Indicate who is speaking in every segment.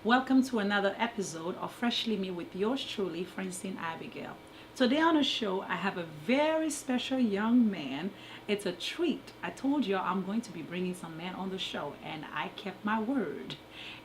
Speaker 1: Welcome to another episode of Freshly Me with yours truly, Francine Abigail. Today on the show, I have a very special young man. It's a treat. I told you I'm going to be bringing some man on the show, and I kept my word.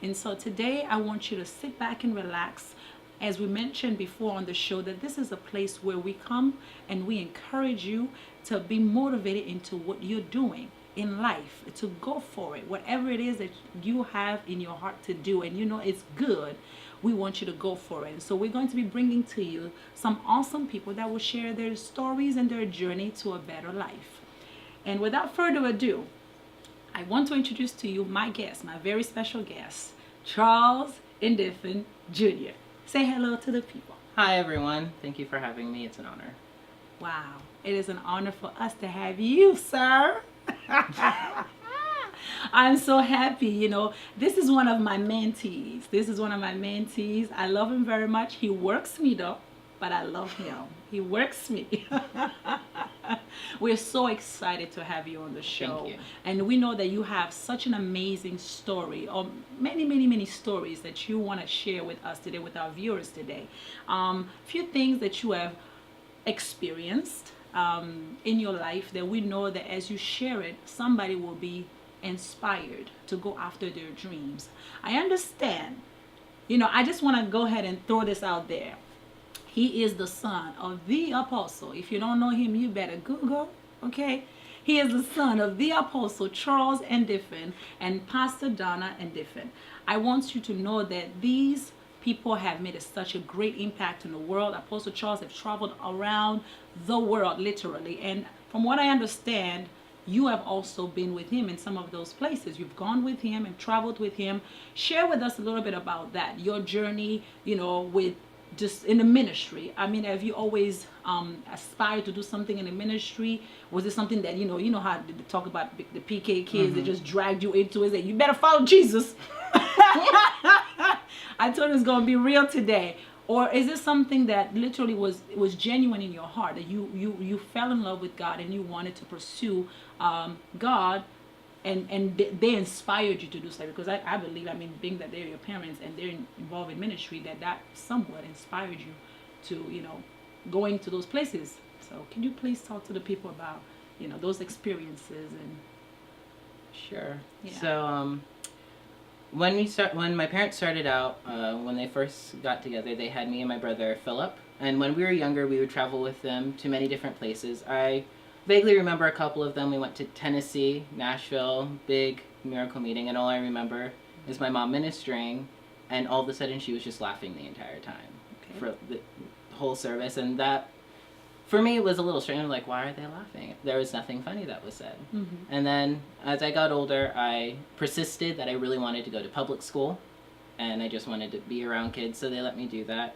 Speaker 1: And so today, I want you to sit back and relax. As we mentioned before on the show, that this is a place where we come and we encourage you to be motivated into what you're doing in life, to go for it, whatever it is that you have in your heart to do and you know it's good. We want you to go for it. And so we're going to be bringing to you some awesome people that will share their stories and their journey to a better life. And without further ado, I want to introduce to you my guest, my very special guest, Charles Indiffin Jr. Say hello to the people.
Speaker 2: Hi everyone, thank you for having me. It's an honor.
Speaker 1: Wow, it is an honor for us to have you, sir. I'm so happy. This is one of my mentees. I love him very much. He works me though, but I love him. He works me. We're so excited to have you on the show.
Speaker 2: Thank you.
Speaker 1: And we know that you have such an amazing story, or many stories that you want to share with us today, with our viewers today. Few things that you have experienced in your life that we know that as you share it, somebody will be inspired to go after their dreams. I understand. I just want to go ahead and throw this out there. He is the son of the apostle. If you don't know him, you better Google, okay? He is the son of the apostle Charles Indiffin and Pastor Donna Indiffin. I want you to know that these people have made such a great impact in the world. Apostle Charles have traveled around the world, literally. And from what I understand, you have also been with him in some of those places. You've gone with him and traveled with him. Share with us a little bit about that, your journey, with just in the ministry. I mean, have you always aspired to do something in the ministry? Was it something that, you know how they talk about the PK kids that just dragged you into it, that you better follow Jesus? I told you it's going to be real today. Or is it something that literally was genuine in your heart, that you fell in love with God and you wanted to pursue God, and they inspired you to do so? Because I believe, being that they're your parents and they're involved in ministry, that somewhat inspired you to, going to those places. So can you please talk to the people about, those experiences? And
Speaker 2: Sure.
Speaker 1: Yeah.
Speaker 2: So when my parents started out, when they first got together, they had me and my brother Philip. And when we were younger, we would travel with them to many different places. I vaguely remember a couple of them. We went to Tennessee, Nashville, big miracle meeting, and all I remember is my mom ministering, and all of a sudden she was just laughing the entire time for the whole service. And that, for me, it was a little strange. I'm like, why are they laughing? There was nothing funny that was said.
Speaker 1: Mm-hmm.
Speaker 2: And then as I got older, I persisted that I really wanted to go to public school, and I just wanted to be around kids, so they let me do that.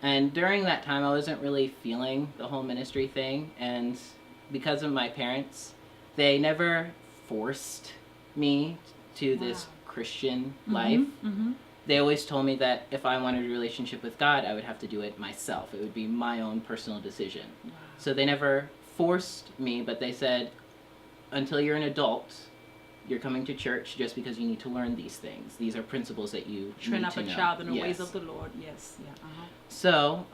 Speaker 2: And during that time, I wasn't really feeling the whole ministry thing, and because of my parents, they never forced me to this Christian life.
Speaker 1: Mm-hmm.
Speaker 2: They always told me that if I wanted a relationship with God, I would have to do it myself. It would be my own personal decision.
Speaker 1: Wow.
Speaker 2: So they never forced me, but they said, until you're an adult, you're coming to church just because you need to learn these things. These are principles that you
Speaker 1: Train
Speaker 2: need
Speaker 1: up
Speaker 2: to
Speaker 1: a
Speaker 2: know.
Speaker 1: child in the
Speaker 2: Yes.
Speaker 1: ways of the Lord. Yes. Yeah. Uh-huh.
Speaker 2: So,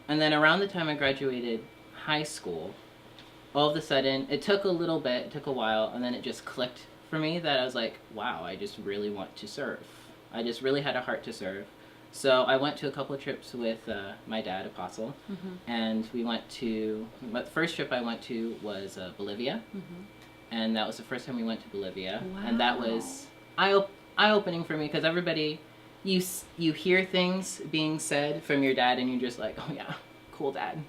Speaker 2: and then around the time I graduated high school, all of a sudden, it took a little bit, it took a while, and then it just clicked for me that I was like, wow, I just really want to serve. I just really had a heart to serve. So I went to a couple of trips with my dad, Apostle, and we went to, the first trip I went to was Bolivia, and that was the first time we went to Bolivia.
Speaker 1: Wow.
Speaker 2: And that was eye-opening for me, because everybody, you hear things being said from your dad, and you're just like, oh yeah, cool dad.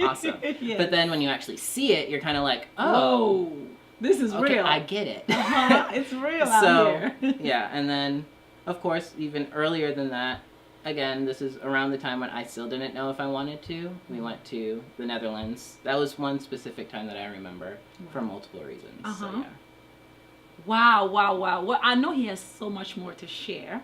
Speaker 2: Awesome.
Speaker 1: Yes.
Speaker 2: But then when you actually see it, you're kind of like,
Speaker 1: Whoa,
Speaker 2: oh,
Speaker 1: this is
Speaker 2: okay,
Speaker 1: real.
Speaker 2: I get it.
Speaker 1: It's real out
Speaker 2: So,
Speaker 1: here.
Speaker 2: yeah, and then, of course, even earlier than that, again, this is around the time when I still didn't know if I wanted to. We went to the Netherlands. That was one specific time that I remember for multiple reasons. So, yeah.
Speaker 1: Wow. Well, I know he has so much more to share,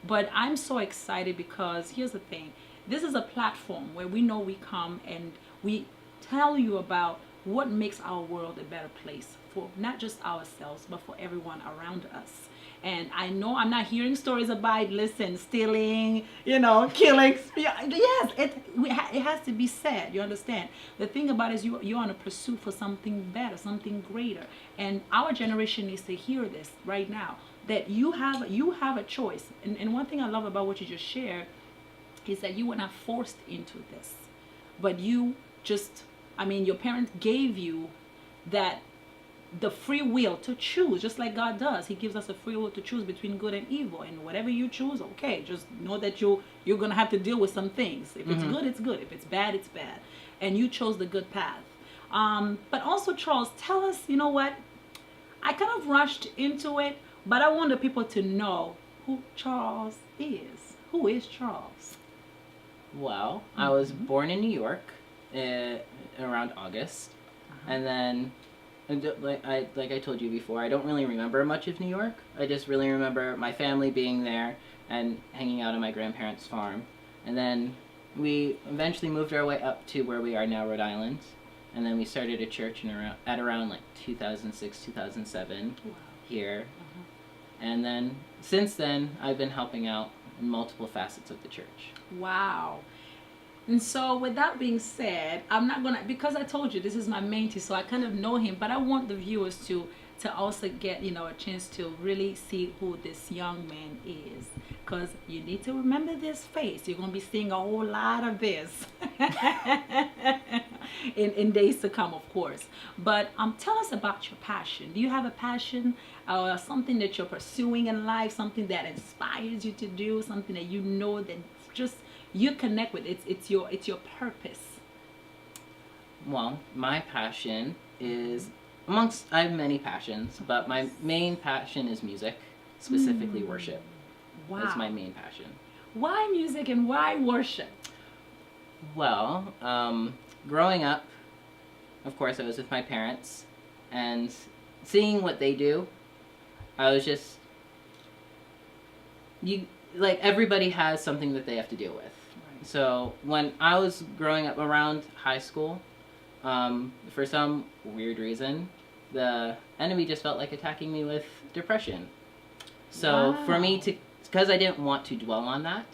Speaker 1: but I'm so excited because here's the thing. This is a platform where we know we come and we tell you about what makes our world a better place for not just ourselves, but for everyone around us. And I know I'm not hearing stories about, listen, stealing, killing. Yes, it has to be said. You understand? The thing about it is you're on a pursuit for something better, something greater. And our generation needs to hear this right now, that you have a choice. And one thing I love about what you just shared is that you were not forced into this, but you just, your parents gave you that, the free will to choose, just like God does. He gives us a free will to choose between good and evil, and whatever you choose, okay, just know that you're gonna have to deal with some things. If it's good, it's good. If it's bad, it's bad. And you chose the good path. But also, Charles, tell us, you know what? I kind of rushed into it, but I want the people to know who Charles is. Who is Charles?
Speaker 2: Well, I was born in New York around August, and then, like I told you before, I don't really remember much of New York. I just really remember my family being there and hanging out on my grandparents' farm. And then we eventually moved our way up to where we are now, Rhode Island. And then we started a church at around like 2006, 2007 here. And then since then, I've been helping out in multiple facets of the church.
Speaker 1: Wow. And so with that being said, I'm not gonna, because I told you this is my mentee, so I kind of know him, but I want the viewers to also get a chance to really see who this young man is, because you need to remember this face. You're gonna be seeing a whole lot of this in days to come, of course. But tell us about your passion. Do you have a passion, something that you're pursuing in life, something that inspires you to do, something that you know that just you connect with? It's your purpose.
Speaker 2: Well, my passion is, I have many passions, but my main passion is music, specifically worship.
Speaker 1: Wow.
Speaker 2: That's my main passion.
Speaker 1: Why music and why worship?
Speaker 2: Well, growing up, of course, I was with my parents, and seeing what they do, I was just, everybody has something that they have to deal with. Right. So when I was growing up around high school, for some weird reason, the enemy just felt like attacking me with depression. So for me because I didn't want to dwell on that,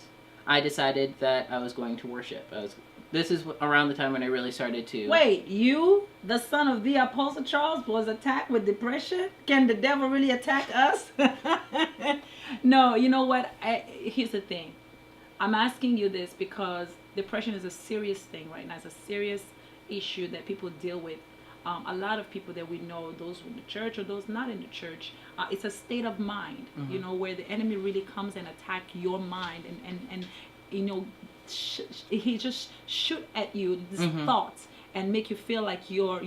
Speaker 2: I decided that I was going to worship. This is around the time when I really started to...
Speaker 1: Wait, you, the son of the Apostle Charles, was attacked with depression? Can the devil really attack us? No, you know what? Here's the thing. I'm asking you this because depression is a serious thing right now. It's a serious issue that people deal with. A lot of people that we know, those in the church or those not in the church, it's a state of mind, where the enemy really comes and attack your mind and he just shoot at you these thoughts and make you feel like you're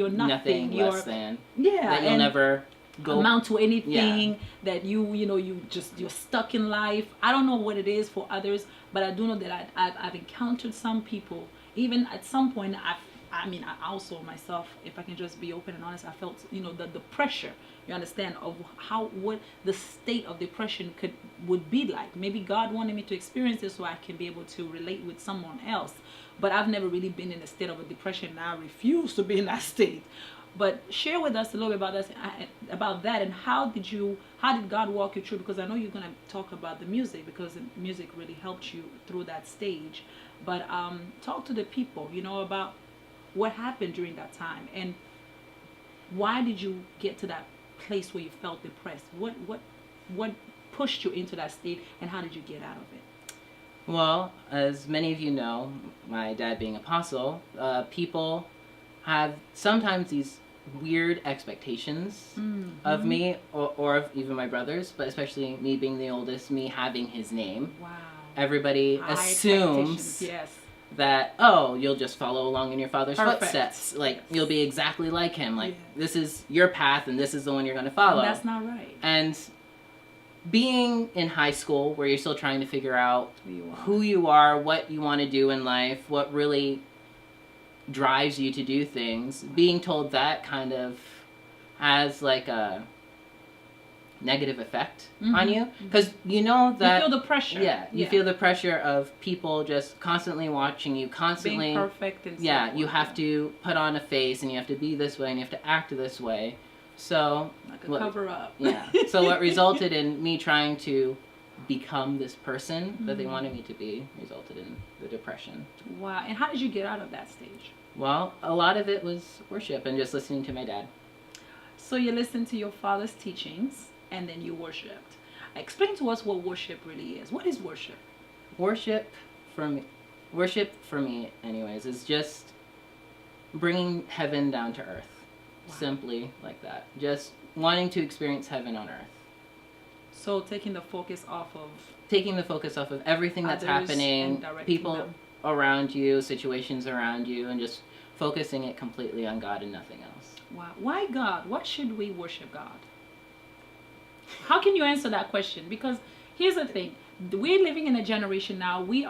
Speaker 1: nothing,
Speaker 2: less than.
Speaker 1: Yeah,
Speaker 2: that you'll never go
Speaker 1: amount to anything. That you're stuck in life. I don't know what it is for others, but I do know that I've encountered some people. Even at some point, I also myself, if I can just be open and honest, I felt the pressure, you understand, of what the state of depression would be like. Maybe God wanted me to experience this so I can be able to relate with someone else, but I've never really been in a state of a depression, and I refuse to be in that state. But share with us a little bit about that, and how did God walk you through? Because I know you're going to talk about the music, because the music really helped you through that stage. But talk to the people, about what happened during that time, and why did you get to that place where you felt depressed? What pushed you into that state, and how did you get out of it?
Speaker 2: Well, as many of you know, my dad being apostle, people have sometimes these weird expectations of me, or of even my brothers, but especially me being the oldest, me having his name.
Speaker 1: Wow.
Speaker 2: Everybody assumes that, you'll just follow along in your father's footsteps. You'll be exactly like him. This is your path, and this is the one you're going to follow.
Speaker 1: And that's not right.
Speaker 2: And being in high school, where you're still trying to figure out who you are, what you want to do in life, what really drives you to do things, being told that kind of has a negative effect on you, because that
Speaker 1: you feel the pressure.
Speaker 2: You feel the pressure of people just constantly watching you, constantly
Speaker 1: being perfect and
Speaker 2: you have to put on a face, and you have to be this way, and you have to act this way So
Speaker 1: Like a
Speaker 2: what-
Speaker 1: cover up.
Speaker 2: yeah. So what resulted in me trying to become this person that they wanted me to be resulted in the depression.
Speaker 1: Wow. And how did you get out of that stage?
Speaker 2: Well, a lot of it was worship and just listening to my dad.
Speaker 1: So you listened to your father's teachings and then you worshiped. Explain to us what worship really is. What is worship?
Speaker 2: Worship for me anyways is just bringing heaven down to earth.
Speaker 1: Wow.
Speaker 2: Simply like that. Just wanting to experience heaven on earth.
Speaker 1: So taking the focus off of
Speaker 2: Taking the focus off of everything that's
Speaker 1: others
Speaker 2: happening,
Speaker 1: and directing
Speaker 2: people
Speaker 1: them.
Speaker 2: around you, situations around you, and just focusing it completely on God and nothing else.
Speaker 1: Wow. Why God? Why should we worship God? How can you answer that question? Because here's the thing. We're living in a generation now, we're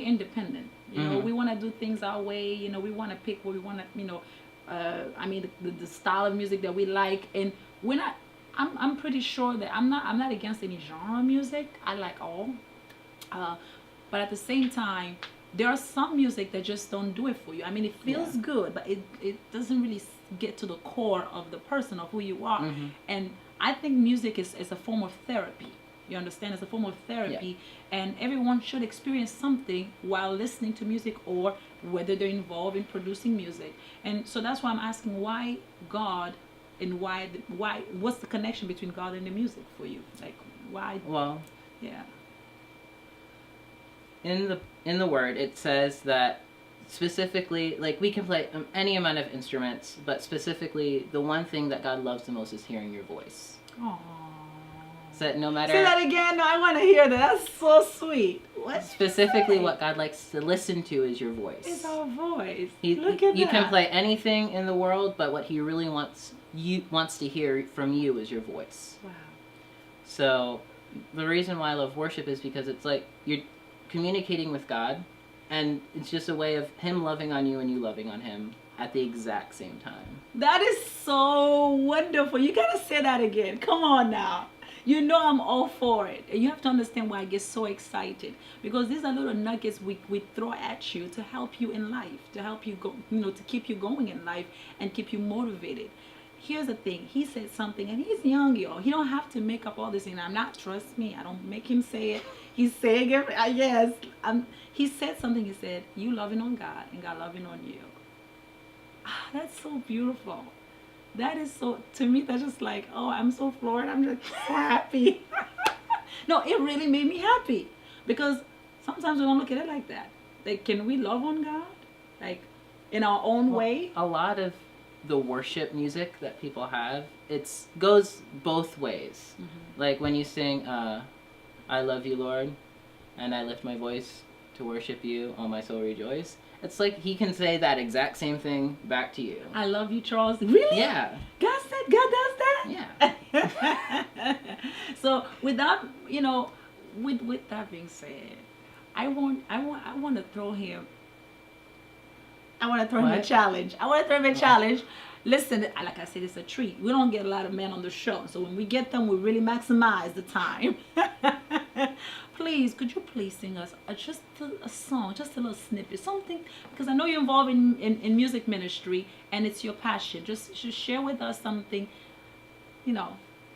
Speaker 1: independent. You know,
Speaker 2: Mhm.
Speaker 1: we want to do things our way. You know, we want to pick what we want to, the style of music that we like. And we're not, I'm pretty sure that I'm not against any genre of music. I like all. But at the same time, there are some music that just don't do it for you. I mean, it feels
Speaker 2: Yeah.
Speaker 1: good, but it doesn't really get to the core of the person, of who you are.
Speaker 2: Mhm.
Speaker 1: And I think music is a form of therapy. You understand? It's a form of therapy. And everyone should experience something while listening to music or whether they're involved in producing music. And so that's why I'm asking why God and why what's the connection between God and the music for you? Like why?
Speaker 2: Well,
Speaker 1: Yeah.
Speaker 2: in the word it says that specifically, like, we can play any amount of instruments, but specifically the one thing that God loves the most is hearing your voice.
Speaker 1: Aww.
Speaker 2: So that no matter
Speaker 1: Say that again. I want to hear that. That's so sweet. What?
Speaker 2: specifically what God likes to listen to is your voice.
Speaker 1: It's our voice.
Speaker 2: You
Speaker 1: Look at that.
Speaker 2: can play anything in the world, but what he really wants to hear from you is your voice.
Speaker 1: Wow.
Speaker 2: So the reason why I love worship is because it's like you're communicating with God, and it's just a way of him loving on you and you loving on him at the exact same time.
Speaker 1: That is so wonderful. You gotta say that again. Come on now. You know I'm all for it. And you have to understand why I get so excited. Because these are little nuggets we throw at you to help you in life, to help you go, to keep you going in life and keep you motivated. Here's the thing. He said something, and he's young, y'all. He don't have to make up all this. And I'm not, trust me, I don't make him say it. He's saying it. Yes. He said something. He said, you loving on God and God loving on you. Ah, that's so beautiful. That is so, to me, that's just like, oh, I'm so floored. I'm just so happy. No, it really made me happy. Because sometimes we don't look at it like that. Like, can we love on God? Like, in our own way?
Speaker 2: A lot of the worship music that people have, it goes both ways.
Speaker 1: Mm-hmm.
Speaker 2: Like when you sing, I love you, Lord, and I lift my voice to worship you, all my soul rejoice. It's like he can say that exact same thing back to you.
Speaker 1: I love you, Charles. Really?
Speaker 2: Yeah.
Speaker 1: God does that?
Speaker 2: Yeah.
Speaker 1: So with that, with that being said, I want to throw him. I want to throw him a
Speaker 2: What?
Speaker 1: challenge. Listen, like I said, it's a treat. We don't get a lot of men on the show, so when we get them, we really maximize the time. Please, could you please sing us just a song, just a little snippet, something, because I know you're involved in music ministry and it's your passion. Just share with us something,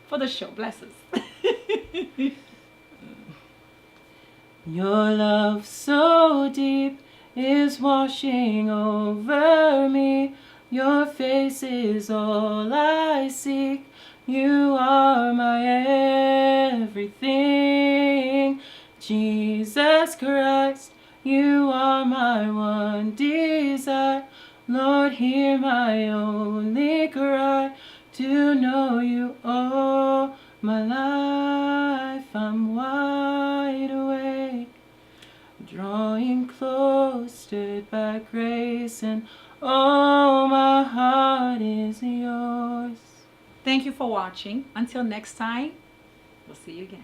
Speaker 1: for the show. Bless us.
Speaker 2: Your love so deep is washing over me. Your face is all I seek. You are my everything. Jesus Christ, you are my one desire. Lord, hear my only cry to know you all my life. I'm wide awake, drawing close, stirred by grace, and oh, my heart is yours.
Speaker 1: Thank you for watching. Until next time, we'll see you again.